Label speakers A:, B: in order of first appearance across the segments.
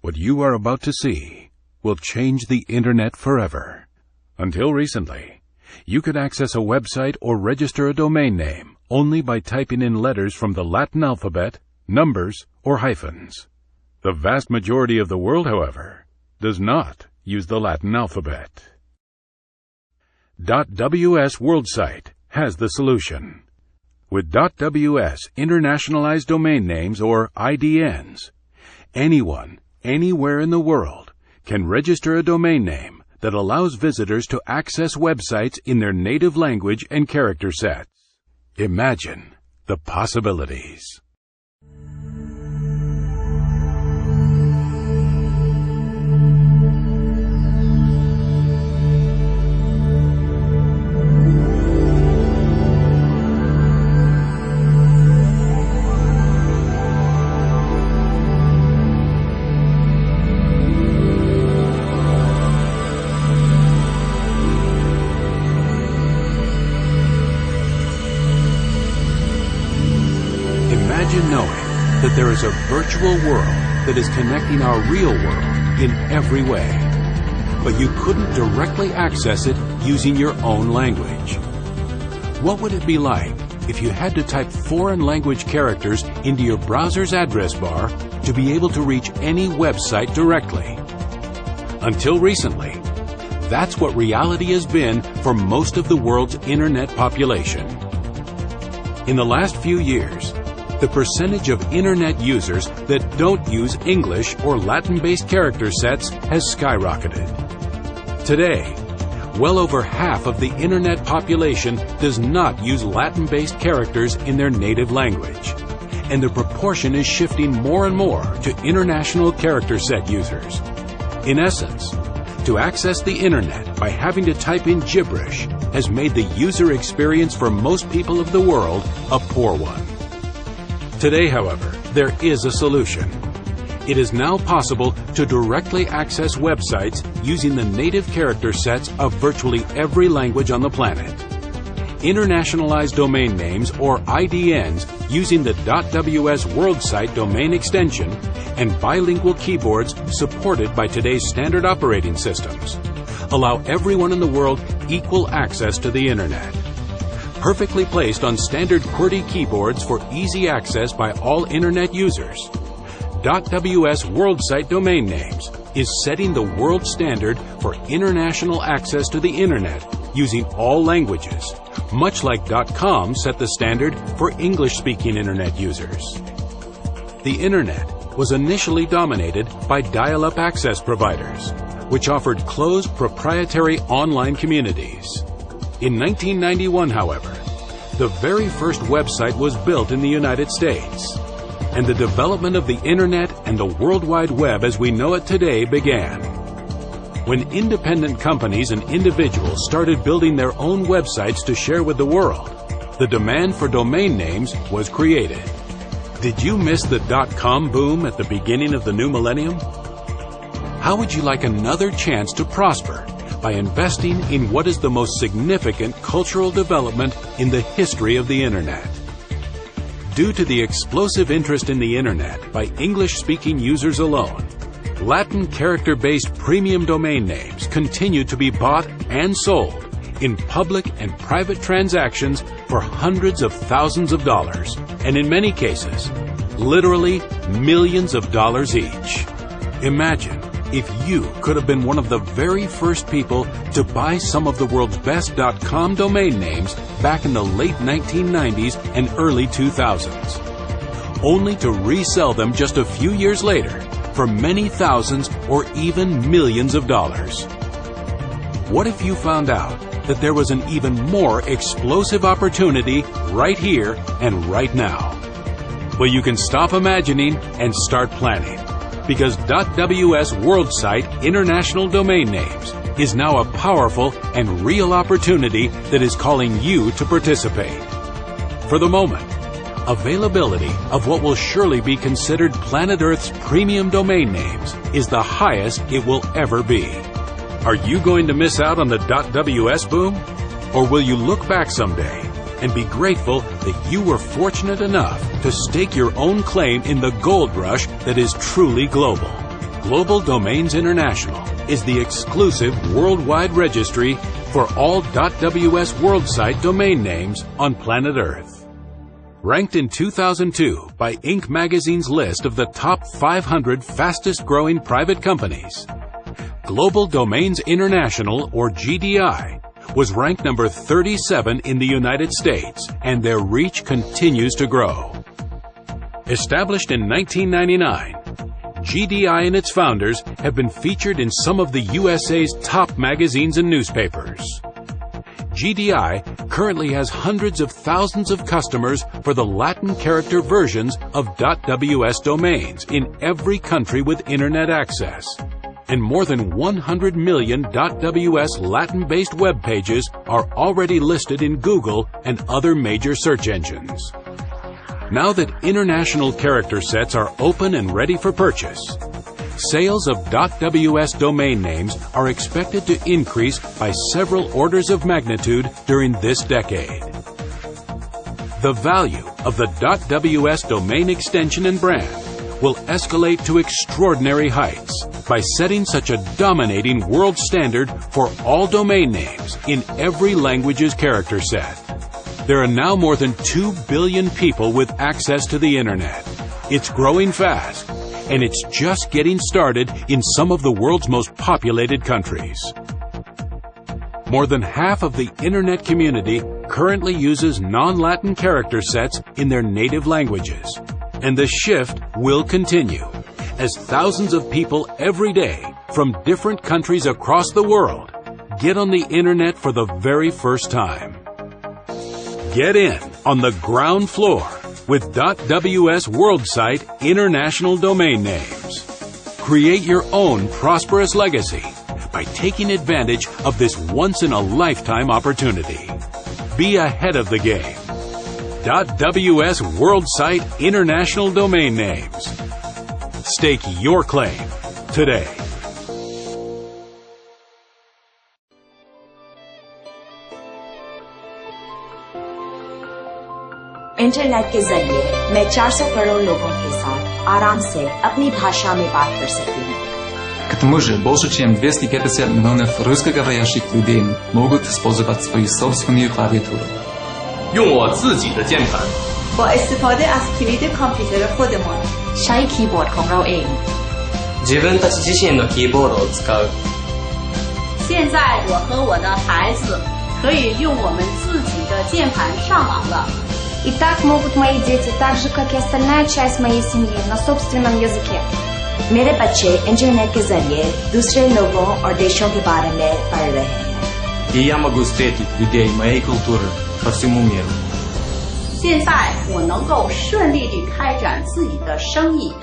A: What you are about to see will change the Internet forever. Until recently, you could access a website or register a domain name only by typing in letters from the Latin alphabet, numbers, or hyphens. The vast majority of the world, however, does not use the Latin alphabet. .ws World Site has the solution. With .ws Internationalized Domain Names, or IDNs, anyone, anywhere in the world can register a domain name that allows visitors to access websites in their native language and character sets. Imagine the possibilities. Imagine knowing that there is a virtual world that is connecting our real world in every way, but you couldn't directly access it using your own language. What would it be like if you had to type foreign language characters into your browser's address bar to be able to reach any website directly? Until recently, that's what reality has been for most of the world's Internet population. In the last few years, the percentage of Internet users that don't use English or Latin-based character sets has skyrocketed. Today, well over half of the Internet population does not use Latin-based characters in their native language, and the proportion is shifting more and more to international character set users. In essence, to access the Internet by having to type in gibberish has made the user experience for most people of the world a poor one. Today, however, there is a solution. It is now possible to directly access websites using the native character sets of virtually every language on the planet. Internationalized domain names, or IDNs, using the .ws World Site domain extension and bilingual keyboards supported by today's standard operating systems, allow everyone in the world equal access to the Internet. Perfectly placed on standard QWERTY keyboards for easy access by all Internet users, .ws World Site domain names is setting the world standard for international access to the Internet using all languages, much like .com set the standard for English-speaking Internet users. The Internet was initially dominated by dial-up access providers, which offered closed proprietary online communities. In 1991, however, the very first website was built in the United States, and the development of the Internet and the World Wide Web as we know it today began. When independent companies and individuals started building their own websites to share with the world, the demand for domain names was created. Did you miss the .com boom at the beginning of the new millennium? How would you like another chance to prosper by investing in what is the most significant cultural development in the history of the Internet? Due to the explosive interest in the Internet by English-speaking users alone, Latin character-based premium domain names continue to be bought and sold in public and private transactions for hundreds of thousands of dollars, and in many cases, literally millions of dollars each. Imagine if you could have been one of the very first people to buy some of the world's best .com domain names back in the late 1990s and early 2000s, only to resell them just a few years later for many thousands or even millions of dollars. What if you found out that there was an even more explosive opportunity right here and right now? Well, you can stop imagining and start planning, because .ws World Site International Domain Names is now a powerful and real opportunity that is calling you to participate. For the moment, availability of what will surely be considered planet Earth's premium domain names is the highest it will ever be. Are you going to miss out on the .ws boom? Or will you look back someday and be grateful that you were fortunate enough to stake your own claim in the gold rush that is truly global? Global Domains International is the exclusive worldwide registry for all .ws world site domain names on planet Earth. Ranked in 2002 by Inc. magazine's list of the top 500 fastest-growing private companies, Global Domains International, or GDI, was ranked number 37 in the United States, and their reach continues to grow. Established in 1999, GDI and its founders have been featured in some of the USA's top magazines and newspapers. GDI currently has hundreds of thousands of customers for the Latin character versions of .ws domains in every country with Internet access, and more than 100 million .ws Latin-based web pages are already listed in Google and other major search engines. Now that international character sets are open and ready for purchase, sales of .ws domain names are expected to increase by several orders of magnitude during this decade. The value of the .ws domain extension and brand will escalate to extraordinary heights by setting such a dominating world standard for all domain names in every language's character set. There are now more than 2 billion people with access to the Internet. It's growing fast, and it's just getting started in some of the world's most populated countries. More than half of the Internet community currently uses non-Latin character sets in their native languages, and the shift will continue as thousands of people every day from different countries across the world get on the Internet for the very first time. Get in on the ground floor with .ws world site international domain names. Create your own prosperous legacy by taking advantage of this once-in-a-lifetime opportunity. Be ahead of the game. .ws world site international domain names. Stake your claim today.
B: Internet के जरिए मैं 400 करोड़ लोगों के साथ आराम से अपनी भाषा में बात कर सकती हूँ.
C: К тому же, больше чем 250 миллионов русскоговорящих людей могут использовать свою собственную клавиатуру.
D: 用我自己的键盘
E: با استفاده از کلید کامپیوتر خودمان
B: ใช้คีย์บอร์ดของเราเอง
D: 自分たち自身のキーボードを使う
E: 现在我和我的孩子可以用我们自己的键盘上网了
F: И так могут мои дети, так же, как и остальная часть моей семьи, на собственном языке.
B: मेरे बच्चे इंटरनेट के जरिए दूसरे लोगों और देशों के बारे में पढ़ रहे हैं.
D: И я могу встретить людей моей культуры по всему миру.
E: 现在我能够顺利地开展自己的生意，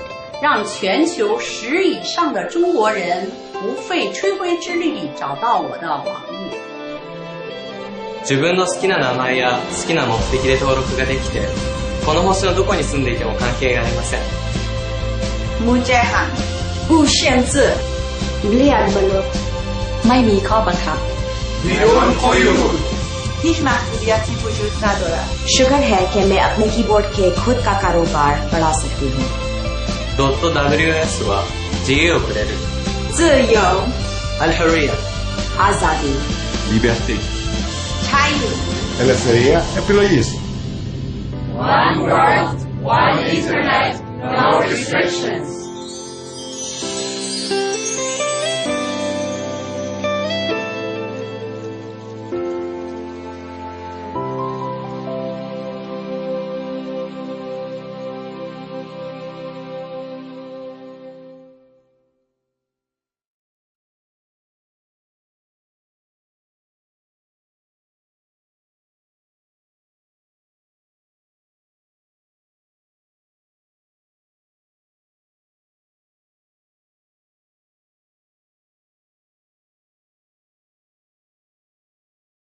E: 让全球10以上的中国人不费吹灰之力地找到我的网页。
D: 自分の好きな名前や好きな目的で登録ができて、この星のどこに住んでいても関係がありません。
E: मुझे हम
B: 不限制
F: Unavailable
B: ไม่มีข้อบังคับ
E: هیچ محدودیتی وجود ندارد.
B: शुक्र है कि मैं अपने कीबोर्ड के खुद का कारोबार बढ़ा सकती हूँ.
D: .ws は自由をくれる。
E: 自由
D: Al-Hurriya
B: आजादी
G: Liberté.
E: 자유
G: Ελευθερία επιλογής.
H: One world, one internet, no restrictions.